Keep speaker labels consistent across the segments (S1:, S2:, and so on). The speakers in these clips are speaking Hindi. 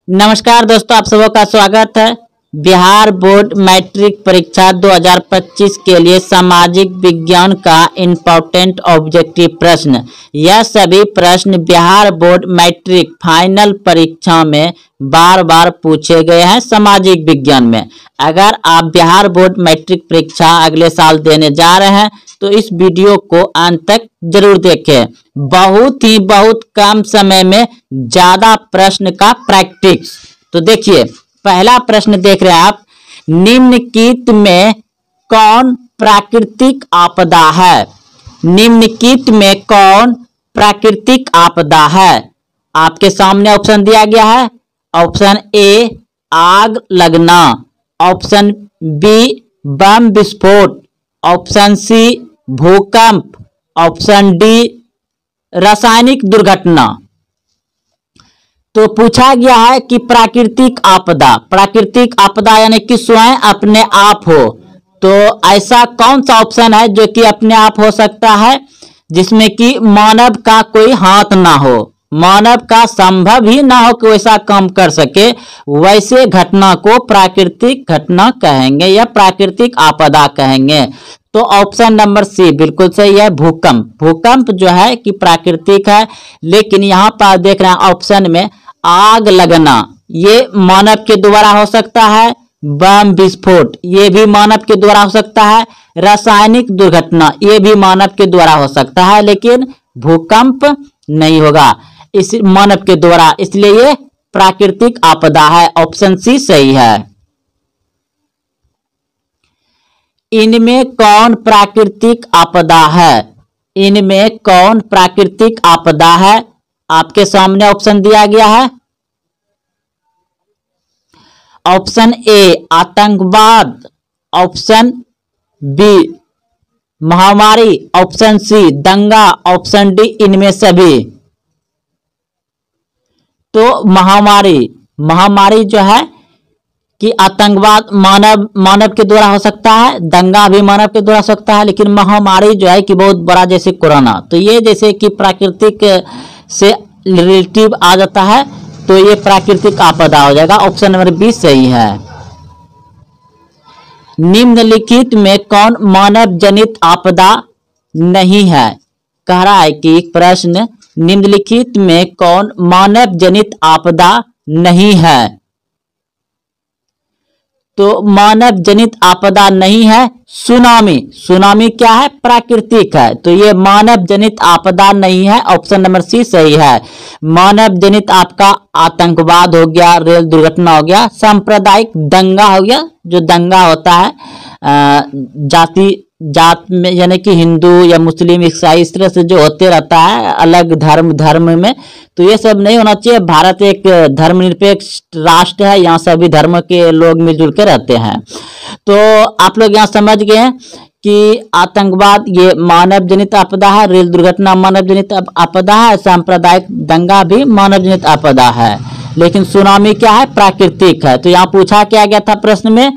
S1: नमस्कार दोस्तों, आप सबों का स्वागत है। बिहार बोर्ड मैट्रिक परीक्षा 2025 के लिए सामाजिक विज्ञान का इम्पोर्टेंट ऑब्जेक्टिव प्रश्न। यह सभी प्रश्न बिहार बोर्ड मैट्रिक फाइनल परीक्षा में बार बार पूछे गए हैं सामाजिक विज्ञान में। अगर आप बिहार बोर्ड मैट्रिक परीक्षा अगले साल देने जा रहे हैं तो इस वीडियो को अंत तक जरूर देखें। बहुत कम समय में ज्यादा प्रश्न का प्रैक्टिस। तो देखिए, पहला प्रश्न देख रहे हैं आप। निम्नलिखित में कौन प्राकृतिक आपदा है? निम्नलिखित में कौन प्राकृतिक आपदा है? आपके सामने ऑप्शन दिया गया है। ऑप्शन ए आग लगना, ऑप्शन बी बम विस्फोट, ऑप्शन सी भूकंप, ऑप्शन डी रासायनिक दुर्घटना। तो पूछा गया है कि प्राकृतिक आपदा यानी कि स्वयं अपने आप हो। तो ऐसा कौन सा ऑप्शन है जो कि अपने आप हो सकता है, जिसमें कि मानव का कोई हाथ ना हो, मानव का संभव ही ना हो कि वैसा काम कर सके, वैसे घटना को प्राकृतिक घटना कहेंगे या प्राकृतिक आपदा कहेंगे। तो ऑप्शन नंबर सी बिल्कुल सही है, भूकंप। भूकंप जो है कि प्राकृतिक है, लेकिन यहाँ पर देख रहे हैं ऑप्शन में आग लगना, ये मानव के द्वारा हो सकता है। बम विस्फोट ये भी मानव के द्वारा हो सकता है। रासायनिक दुर्घटना ये भी मानव के द्वारा हो सकता है, लेकिन भूकंप नहीं होगा इस मानव के द्वारा, इसलिए ये प्राकृतिक आपदा है। ऑप्शन सी सही है। इनमें कौन प्राकृतिक आपदा है? इनमें कौन प्राकृतिक आपदा है? आपके सामने ऑप्शन दिया गया है। ऑप्शन ए आतंकवाद, ऑप्शन बी महामारी, ऑप्शन सी दंगा, ऑप्शन डी इनमें सभी। तो महामारी जो है कि आतंकवाद मानव के द्वारा हो सकता है, दंगा भी मानव के द्वारा हो सकता है, लेकिन महामारी जो है कि बहुत बड़ा, जैसे कोरोना, तो ये जैसे कि प्राकृतिक से रिलेटिव आ जाता है, तो ये प्राकृतिक आपदा हो जाएगा। ऑप्शन नंबर बी सही है। निम्नलिखित में कौन मानव जनित आपदा नहीं है? कह रहा है कि प्रश्न, निम्नलिखित में कौन मानव जनित आपदा नहीं है? तो मानव जनित आपदा नहीं है सुनामी। सुनामी क्या है? प्राकृतिक है, तो ये मानव जनित आपदा नहीं है। ऑप्शन नंबर सी सही है। मानव जनित आपका आतंकवाद हो गया, रेल दुर्घटना हो गया, सांप्रदायिक दंगा हो गया, जो दंगा होता है जात में, यानी कि हिंदू या मुस्लिम ईसाई इस तरह से जो होते रहता है अलग धर्म में, तो ये सब नहीं होना चाहिए। भारत एक धर्मनिरपेक्ष राष्ट्र है, यहाँ सभी धर्म के लोग मिलजुल के रहते हैं। तो आप लोग यहाँ समझ गए हैं कि आतंकवाद ये मानव जनित आपदा है, रेल दुर्घटना मानव जनित आपदा है, सांप्रदायिक दंगा भी मानव जनित आपदा है, लेकिन सुनामी क्या है? प्राकृतिक है। तो यहाँ पूछा क्या गया था प्रश्न में,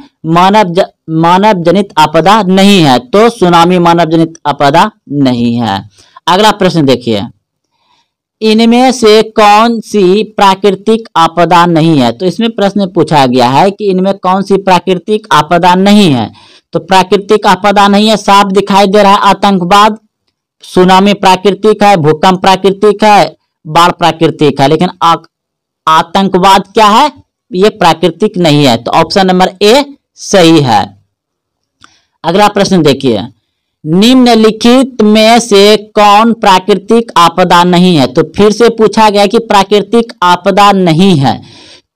S1: मानव जनित आपदा नहीं है, तो सुनामी मानव जनित आपदा नहीं है। अगला प्रश्न देखिए, इनमें से कौन सी प्राकृतिक आपदा नहीं है? तो इसमें प्रश्न पूछा गया है कि इनमें कौन सी प्राकृतिक आपदा नहीं है। तो प्राकृतिक आपदा नहीं है, साफ दिखाई दे रहा है आतंकवाद, सुनामी प्राकृतिक है, भूकंप प्राकृतिक है, बाढ़ प्राकृतिक है, लेकिन आतंकवाद क्या है? ये प्राकृतिक नहीं है। तो ऑप्शन नंबर ए सही है। अगला प्रश्न देखिए, निम्नलिखित में से कौन प्राकृतिक आपदा नहीं है? तो फिर से पूछा गया कि प्राकृतिक आपदा नहीं है,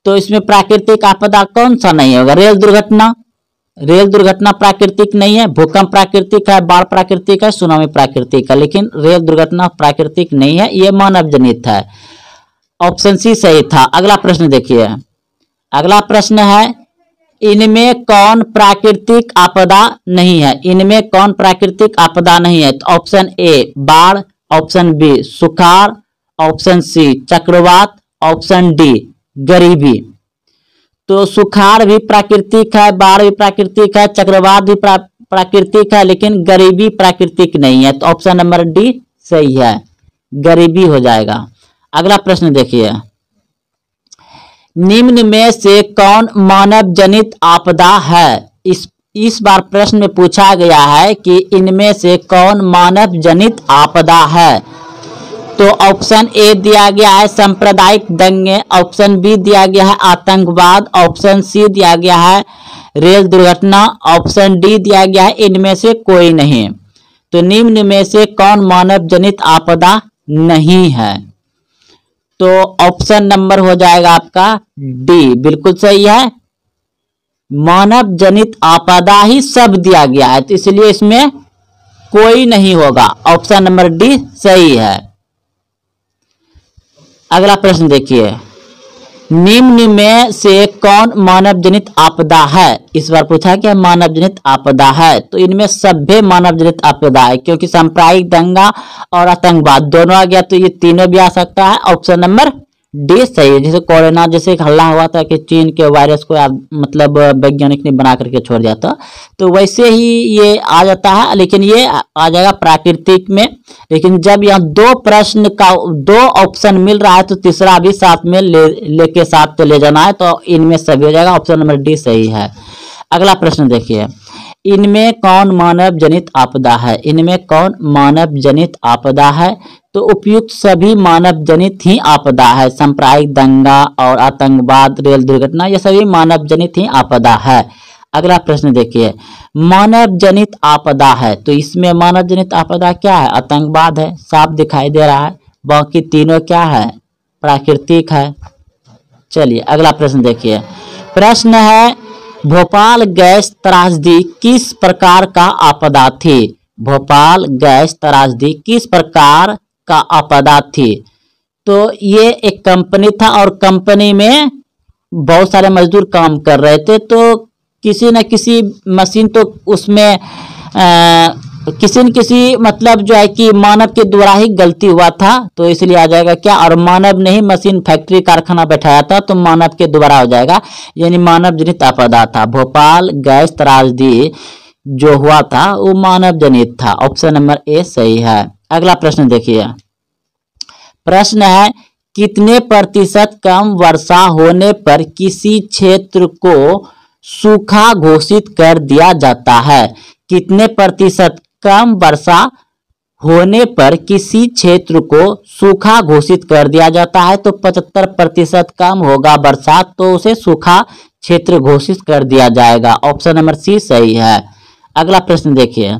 S1: तो इसमें प्राकृतिक आपदा कौन सा नहीं होगा? रेल दुर्घटना प्राकृतिक नहीं है, भूकंप प्राकृतिक है, बाढ़ प्राकृतिक है, सुनामी प्राकृतिक है, लेकिन रेल दुर्घटना प्राकृतिक नहीं है, ये मानव जनित है। ऑप्शन सी सही था। अगला प्रश्न देखिए, अगला प्रश्न है, इनमें कौन प्राकृतिक आपदा नहीं है? इनमें कौन प्राकृतिक आपदा नहीं है? तो ऑप्शन ए बाढ़, ऑप्शन बी सुखाड़, ऑप्शन सी चक्रवात, ऑप्शन डी गरीबी। तो सुखाड़ भी प्राकृतिक है, बाढ़ भी प्राकृतिक है, चक्रवात भी प्राकृतिक है, लेकिन गरीबी प्राकृतिक नहीं है। तो ऑप्शन नंबर डी सही है, गरीबी हो जाएगा। अगला प्रश्न देखिए, निम्न में से कौन मानव जनित आपदा है? इस बार प्रश्न में पूछा गया है कि इनमें से कौन मानव जनित आपदा है। तो ऑप्शन ए दिया गया है सांप्रदायिक दंगे, ऑप्शन बी दिया गया है आतंकवाद, ऑप्शन सी दिया गया है रेल दुर्घटना, ऑप्शन डी दिया गया है इनमें से कोई नहीं। तो निम्न में से कौन मानव जनित आपदा नहीं है? तो ऑप्शन नंबर हो जाएगा आपका डी, बिल्कुल सही है। मानव जनित आपदा ही सब दिया गया है, तो इसलिए इसमें कोई नहीं होगा। ऑप्शन नंबर डी सही है। अगला प्रश्न देखिए, निम्न में से कौन मानव जनित आपदा है? इस बार पूछा क्या मानव जनित आपदा है, तो इनमें सभ्य मानव जनित आपदा है, क्योंकि सांप्रदायिक दंगा और आतंकवाद दोनों आ गया, तो ये तीनों भी आ सकता है। ऑप्शन नंबर डी सही है। जैसे कोरोना जैसे एक हल्ला हुआ था कि चीन के वायरस को मतलब वैज्ञानिक ने बना करके छोड़ दिया था, तो वैसे ही ये आ जाता है, लेकिन ये आ जाएगा प्राकृतिक में। लेकिन जब यहाँ दो प्रश्न का दो ऑप्शन मिल रहा है तो तीसरा भी साथ में लेके साथ तो ले जाना है, तो इनमें सभी हो जाएगा। ऑप्शन नंबर डी सही है। अगला प्रश्न देखिए, इनमें कौन मानव जनित आपदा है? इनमें कौन मानव जनित आपदा है? तो उपयुक्त सभी मानव जनित ही आपदा है। सांप्रदायिक दंगा और आतंकवाद, रेल दुर्घटना, ये सभी मानव जनित ही आपदा है। अगला प्रश्न देखिए, मानव जनित आपदा है, तो इसमें मानव जनित आपदा क्या है? आतंकवाद है, साफ दिखाई दे रहा है। बाकी तीनों क्या है? प्राकृतिक है। चलिए अगला प्रश्न देखिए, प्रश्न है भोपाल गैस त्रासदी किस प्रकार का आपदा थी? भोपाल गैस त्रासदी किस प्रकार का आपदा थी? तो ये एक कंपनी था और कंपनी में बहुत सारे मजदूर काम कर रहे थे, तो किसी न किसी मशीन तो उसमें किसी न किसी मतलब जो है कि मानव के द्वारा ही गलती हुआ था, तो इसलिए आ जाएगा क्या? और मानव ने ही मशीन फैक्ट्री कारखाना बैठाया था, तो मानव के द्वारा हो जाएगा, यानी मानव जनित आपदा था। भोपाल गैस त्रासदी जो हुआ था वो मानव जनित था। ऑप्शन नंबर ए सही है। अगला प्रश्न देखिए, प्रश्न है कितने प्रतिशत कम वर्षा होने पर किसी क्षेत्र को सूखा घोषित कर दिया जाता है? कितने प्रतिशत कम वर्षा होने पर किसी क्षेत्र को सूखा घोषित कर दिया जाता है? तो 75% कम होगा बरसात, तो उसे सूखा क्षेत्र घोषित कर दिया जाएगा। ऑप्शन नंबर सी सही है। अगला प्रश्न देखिए,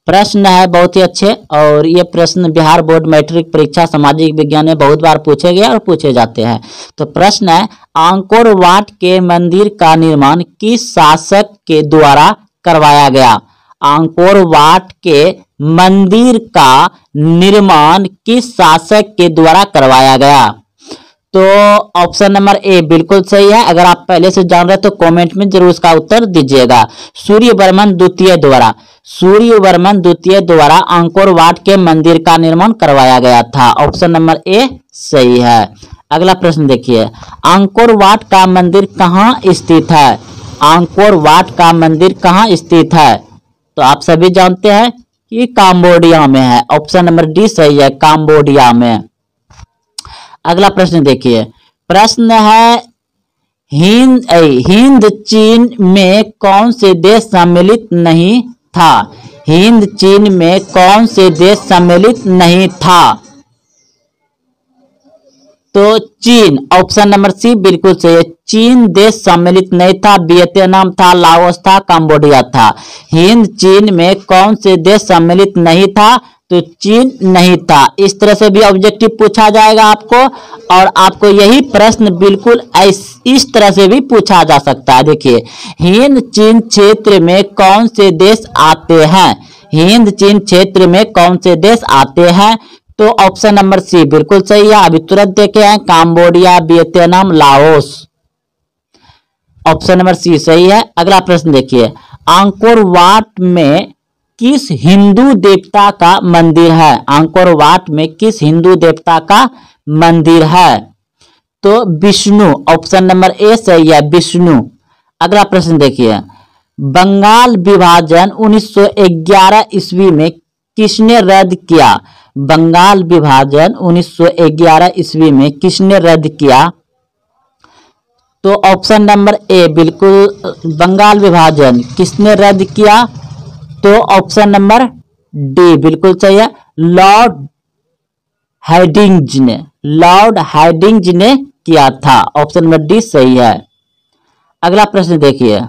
S1: प्रश्न है बहुत ही अच्छे, और ये प्रश्न बिहार बोर्ड मैट्रिक परीक्षा सामाजिक विज्ञान में बहुत बार पूछे गए और पूछे जाते हैं। तो प्रश्न है आंकोर वाट के मंदिर का निर्माण किस शासक के द्वारा करवाया गया? आंकोर वाट के मंदिर का निर्माण किस शासक के द्वारा करवाया गया? तो ऑप्शन नंबर ए बिल्कुल सही है। अगर आप पहले से जान रहे तो कमेंट में जरूर इसका उत्तर दीजिएगा। सूर्यवर्मन द्वितीय द्वारा, सूर्यवर्मन द्वितीय द्वारा आंकोर वाट के मंदिर का निर्माण करवाया गया था। ऑप्शन नंबर ए सही है। अगला प्रश्न देखिए, आंकोर वाट का मंदिर कहाँ स्थित है? आंकोर वाट का मंदिर कहाँ स्थित है? तो आप सभी जानते हैं कि काम्बोडिया में है। ऑप्शन नंबर डी सही है, काम्बोडिया में। अगला प्रश्न देखिए, प्रश्न है हिंद चीन में कौन से देश सम्मिलित नहीं था? हिंद चीन में कौन से देश सम्मिलित नहीं था? तो चीन, ऑप्शन नंबर सी बिल्कुल सही है। चीन देश सम्मिलित नहीं था, वियतनाम था, लाओस था, कंबोडिया था। हिंद चीन में कौन से देश सम्मिलित नहीं था? तो चीन नहीं था। इस तरह से भी ऑब्जेक्टिव पूछा जाएगा आपको, और आपको यही प्रश्न बिल्कुल इस तरह से भी पूछा जा सकता है। देखिए, हिंद चीन क्षेत्र में कौन से देश आते हैं? हिंद चीन क्षेत्र में कौन से देश आते हैं? तो ऑप्शन नंबर सी बिल्कुल सही है। अभी तुरंत देखे हैं, Cambodia, Vietnam, Laos. Option number C सही है। अगला प्रश्न देखिए, आंकोर वाट में किस हिंदू देवता का मंदिर है? आंकोर वाट में किस हिंदू देवता का मंदिर है? तो विष्णु, ऑप्शन नंबर ए सही है, विष्णु। अगला प्रश्न देखिए, बंगाल विभाजन 1911 ईस्वी में किसने रद्द किया? बंगाल विभाजन 1911 ईस्वी में किसने रद्द किया? तो ऑप्शन नंबर ए बिल्कुल बंगाल विभाजन किसने रद्द किया? तो ऑप्शन नंबर डी बिल्कुल सही है, लॉर्ड हार्डिंज ने किया था। ऑप्शन नंबर डी सही है। अगला प्रश्न देखिए,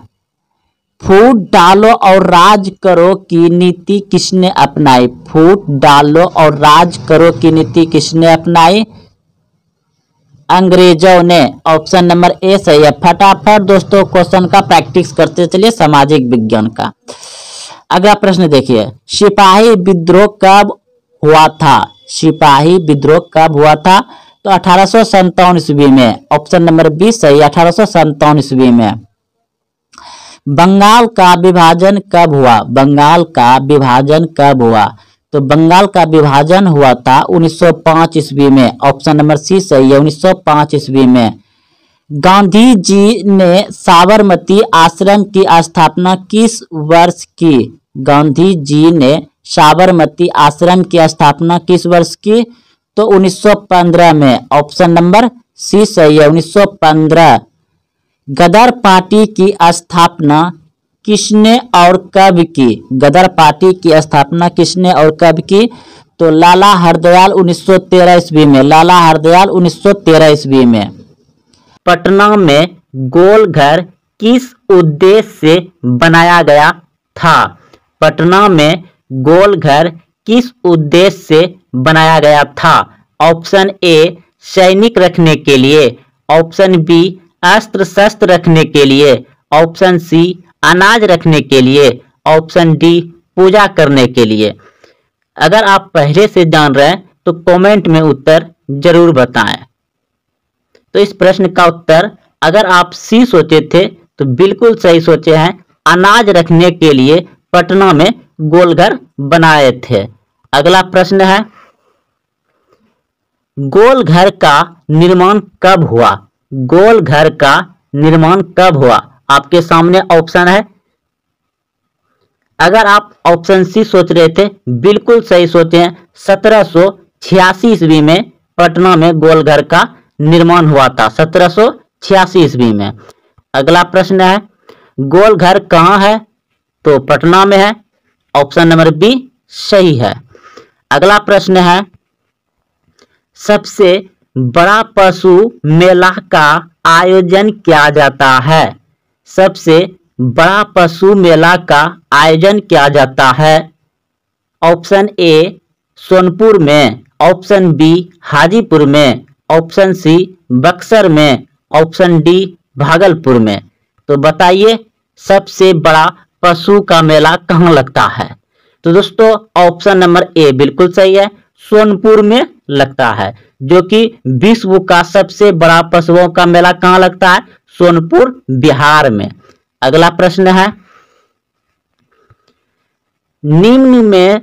S1: फूट डालो और राज करो की नीति किसने अपनाई? फूट डालो और राज करो की नीति किसने अपनाई? अंग्रेजों ने। ऑप्शन नंबर ए सही है। फटाफट दोस्तों क्वेश्चन का प्रैक्टिस करते चलिए, सामाजिक विज्ञान का। अगला प्रश्न देखिए, सिपाही विद्रोह कब हुआ था? सिपाही विद्रोह कब हुआ था? तो 1857 ईस्वी में। ऑप्शन नंबर बी सही, 1857 ईस्वी में। बंगाल का विभाजन कब हुआ? बंगाल का विभाजन कब हुआ? तो बंगाल का विभाजन हुआ था 1905 ईस्वी में। ऑप्शन नंबर सी सही है, 1905 ईस्वी में। गांधी जी ने साबरमती आश्रम की स्थापना किस वर्ष की? गांधी जी ने साबरमती आश्रम की स्थापना किस वर्ष की? तो 1915 में। ऑप्शन नंबर सी सही है, 1915। गदर पार्टी की स्थापना किसने और कब की? गदर पार्टी की स्थापना किसने और कब की? तो लाला हरदयाल 1913 ईस्वी में। लाला हरदयाल 1913 ईस्वी में। पटना में गोल घर किस उद्देश्य से बनाया गया था? पटना में गोल घर किस उद्देश्य से बनाया गया था? ऑप्शन ए सैनिक रखने के लिए, ऑप्शन बी अस्त्र शस्त्र रखने के लिए, ऑप्शन सी अनाज रखने के लिए, ऑप्शन डी पूजा करने के लिए। अगर आप पहले से जान रहे हैं तो कमेंट में उत्तर जरूर बताएं। तो इस प्रश्न का उत्तर अगर आप सी सोचे थे तो बिल्कुल सही सोचे हैं, अनाज रखने के लिए पटना में गोलघर बनाए थे। अगला प्रश्न है, गोलघर का निर्माण कब हुआ? गोलघर का निर्माण कब हुआ? आपके सामने ऑप्शन है। अगर आप ऑप्शन सी सोच रहे थे बिल्कुल सही सोचे हैं, 1786 ईस्वी में पटना में गोलघर का निर्माण हुआ था, 1786 ईस्वी में। अगला प्रश्न है, गोलघर कहाँ है? तो पटना में है। ऑप्शन नंबर बी सही है। अगला प्रश्न है, सबसे बड़ा पशु मेला का आयोजन किया जाता है? सबसे बड़ा पशु मेला का आयोजन किया जाता है? ऑप्शन ए सोनपुर में, ऑप्शन बी हाजीपुर में, ऑप्शन सी बक्सर में, ऑप्शन डी भागलपुर में। तो बताइए सबसे बड़ा पशु का मेला कहाँ लगता है? तो दोस्तों ऑप्शन नंबर ए बिल्कुल सही है, सोनपुर में लगता है, जो कि विश्व का सबसे बड़ा पशुओं का मेला कहाँ लगता है? सोनपुर बिहार में। अगला प्रश्न है, निम्न में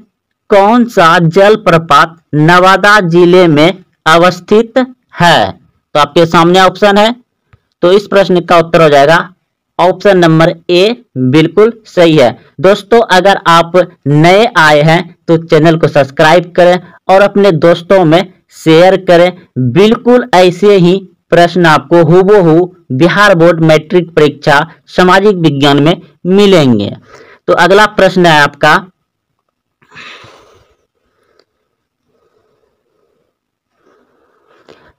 S1: कौन सा जलप्रपात नवादा जिले में अवस्थित है? तो आपके सामने ऑप्शन है, तो इस प्रश्न का उत्तर हो जाएगा ऑप्शन नंबर ए बिल्कुल सही है। दोस्तों अगर आप नए आए हैं तो चैनल को सब्सक्राइब करें और अपने दोस्तों में शेयर करें। बिल्कुल ऐसे ही प्रश्न आपको हूबहू बिहार बोर्ड मैट्रिक परीक्षा सामाजिक विज्ञान में मिलेंगे। तो अगला प्रश्न है आपका,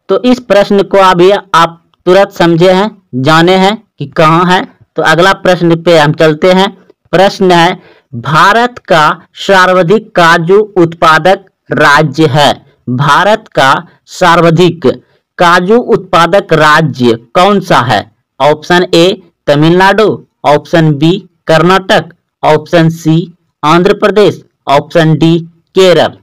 S1: तो इस प्रश्न को अभी आप तुरंत समझे हैं, जाने हैं कि कहाँ है। तो अगला प्रश्न पे हम चलते हैं। प्रश्न है, भारत का सर्वाधिक काजू उत्पादक राज्य है? भारत का सर्वाधिक काजू उत्पादक राज्य कौन सा है? Option A Tamil Nadu, option B Karnataka, option C Andhra Pradesh, option D Kerala.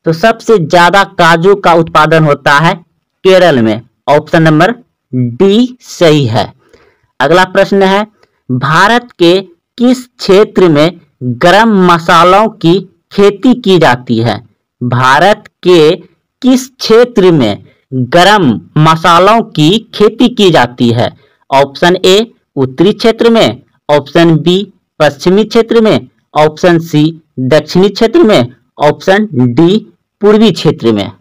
S1: तो सबसे ज्यादा काजू का उत्पादन होता है केरल में। ऑप्शन नंबर डी सही है। अगला प्रश्न है, भारत के किस क्षेत्र में गरम मसालों की खेती की जाती है? भारत के किस क्षेत्र में गरम मसालों की खेती की जाती है? ऑप्शन ए उत्तरी क्षेत्र में, ऑप्शन बी पश्चिमी क्षेत्र में, ऑप्शन सी दक्षिणी क्षेत्र में, ऑप्शन डी पूर्वी क्षेत्र में।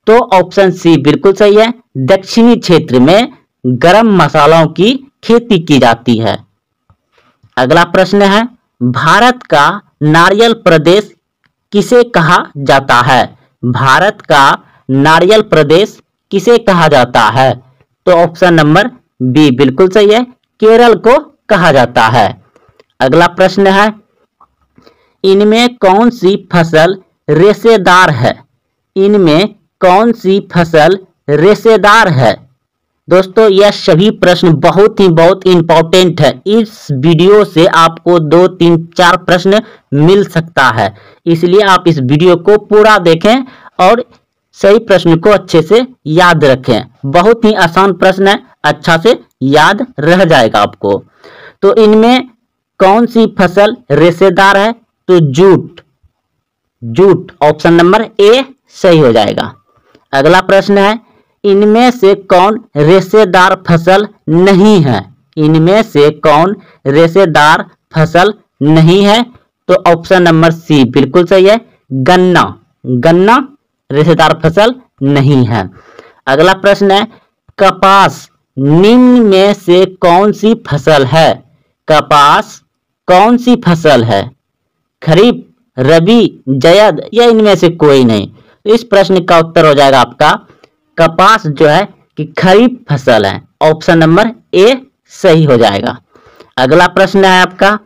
S1: तो ऑप्शन सी बिल्कुल सही है। दक्षिणी क्षेत्र में गरम मसालों की खेती की जाती है। अगला प्रश्न है, भारत का नारियल प्रदेश किसे कहा जाता है? भारत का नारियल प्रदेश किसे कहा जाता है? तो ऑप्शन नंबर बी बिल्कुल सही है, केरल को कहा जाता है। अगला प्रश्न है, इनमें कौन सी फसल रेशेदार है? इनमें कौन सी फसल रेशेदार है? दोस्तों यह सभी प्रश्न बहुत इंपॉर्टेंट है। इस वीडियो से आपको 2, 3, 4 प्रश्न मिल सकता है, इसलिए आप इस वीडियो को पूरा देखें और सही प्रश्न को अच्छे से याद रखें। बहुत ही आसान प्रश्न है, अच्छा से याद रह जाएगा आपको। तो इनमें कौन सी फसल रेशेदार है? तो jute, jute option number A सही हो जाएगा। अगला प्रश्न है, इनमें से कौन रेशेदार फसल नहीं है? इनमें से कौन रेशेदार फसल नहीं है? तो ऑप्शन नंबर सी बिल्कुल सही है, गन्ना, गन्ना रेशेदार फसल नहीं है। अगला प्रश्न है, कपास निम्न में से कौन सी फसल है? कपास कौन सी फसल है? खरीफ, रबी, जायद या इनमें से कोई नहीं? तो इस प्रश्न का उत्तर हो जाएगा आपका कपास जो है कि खरीफ फसल है। ऑप्शन नंबर ए सही हो जाएगा। अगला प्रश्न है आपका,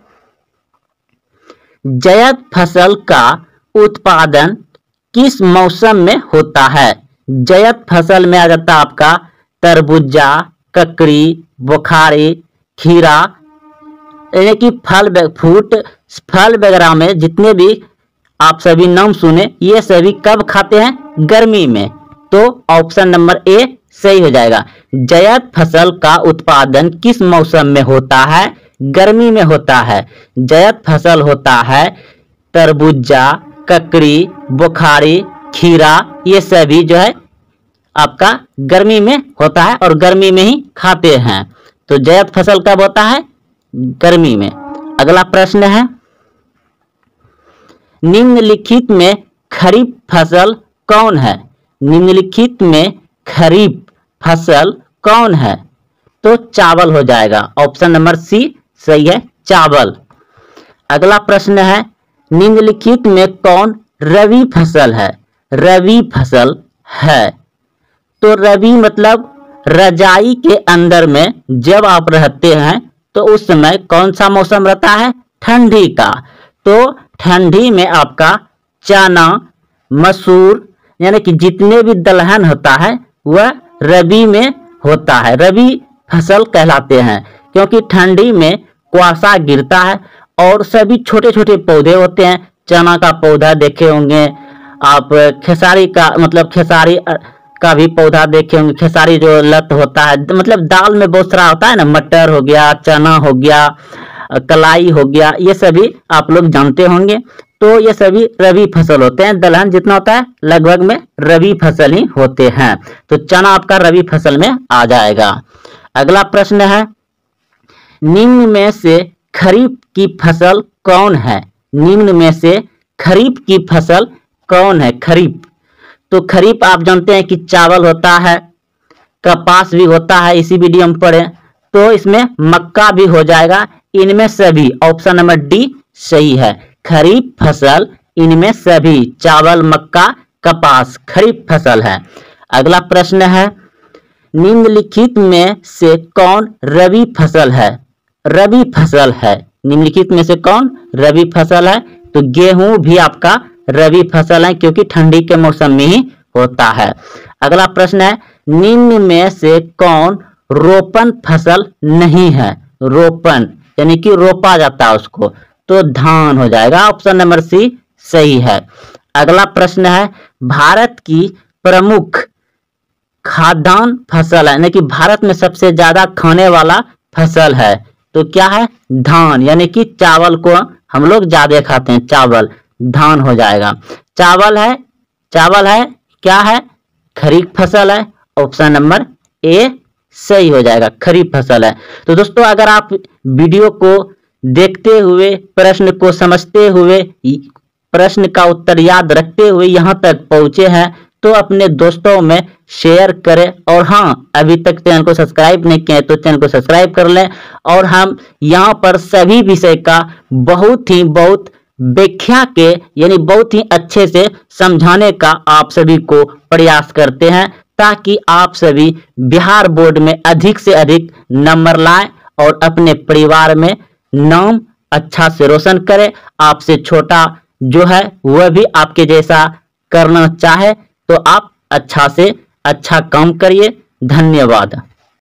S1: जायद फसल का उत्पादन किस मौसम में होता है? जायद फसल में आ जाता है आपका तरबूजा, ककड़ी, बुखारी, खीरा, यानी कि फल वगैरह में जितने भी आप सभी नाम सुने, ये सभी कब खाते हैं? गर्मी में। तो ऑप्शन नंबर ए सही हो जाएगा। जायद फसल का उत्पादन किस मौसम में होता है? गर्मी में होता है। जायद फसल होता है तरबूजा, ककड़ी, बुखारी, खीरा, ये सभी जो है आपका गर्मी में होता है और गर्मी में ही खाते हैं। तो जायद फसल कब होता है? गर्मी में। अगला प्रश्न है, निम्नलिखित में खरीफ फसल कौन है? निम्नलिखित में खरीफ फसल कौन है? तो चावल हो जाएगा। ऑप्शन नंबर सी सही है, चावल। अगला प्रश्न है, निम्नलिखित में कौन रबी फसल है? रबी फसल है। तो रबी मतलब रजाई के अंदर में जब आप रहते हैं तो उस समय कौन सा मौसम रहता है? ठंडी का। तो ठंडी में आपका चना, मसूर, यानी कि जितने भी दलहन होता है वह रबी में होता है, रबी फसल कहलाते हैं। क्योंकि ठंडी में कुआसा गिरता है और सभी छोटे छोटे पौधे होते हैं। चना का पौधा देखे होंगे आप, खेसारी का मतलब खेसारी का भी पौधा देखे होंगे। खेसारी जो लत होता है, मतलब दाल में बहुत सारा होता है ना, मटर हो गया, चना हो गया, कलाई हो गया, ये सभी आप लोग जानते होंगे। तो ये सभी रबी फसल होते हैं। दलहन जितना होता है लगभग में रबी फसल ही होते हैं। तो चना आपका रबी फसल में आ जाएगा। अगला प्रश्न है, निम्न में से खरीफ की फसल कौन है? निम्न में से खरीफ की फसल कौन है? खरीफ, तो खरीफ आप जानते हैं कि चावल होता है, कपास भी होता है, इसी वीडियो में पढ़े। तो इसमें मक्का भी हो जाएगा। इनमें सभी ऑप्शन नंबर डी सही है, खरीफ फसल इनमें सभी चावल, मक्का, कपास खरीफ फसल है। अगला प्रश्न है, निम्नलिखित में से कौन रबी फसल है? रबी फसल है। निम्नलिखित में से कौन रबी फसल है? तो गेहूं भी आपका रबी फसल है, क्योंकि ठंडी के मौसम में ही होता है। अगला प्रश्न है, निम्न में से कौन रोपन फसल नहीं है? रोपन यानी कि रोपा जाता है उसको, तो धान हो जाएगा। ऑप्शन नंबर सी सही है। अगला प्रश्न है, भारत की प्रमुख खाद्यान्न फसल है, यानी कि भारत में सबसे ज्यादा खाने वाला फसल है, तो क्या है? धान, यानी कि चावल को हम लोग ज्यादा खाते हैं, चावल, धान हो जाएगा। चावल है, चावल है, क्या है? खरीफ फसल है। ऑप्शन नंबर ए सही हो जाएगा, खरीफ फसल है। तो दोस्तों अगर आप वीडियो को देखते हुए, प्रश्न को समझते हुए, प्रश्न का उत्तर याद रखते हुए यहाँ तक पहुंचे हैं, तो अपने दोस्तों में शेयर करें। और हाँ, अभी तक चैनल को सब्सक्राइब नहीं किया है तो चैनल को सब्सक्राइब कर लें। और हम यहाँ पर सभी विषय का बहुत व्याख्या के यानी बहुत ही अच्छे से समझाने का आप सभी को प्रयास करते हैं, ताकि आप सभी बिहार बोर्ड में अधिक से अधिक नंबर लाएं और अपने परिवार में नाम अच्छा से रोशन करें। आपसे छोटा जो है वह भी आपके जैसा करना चाहे तो आप अच्छा से अच्छा काम करिए। धन्यवाद।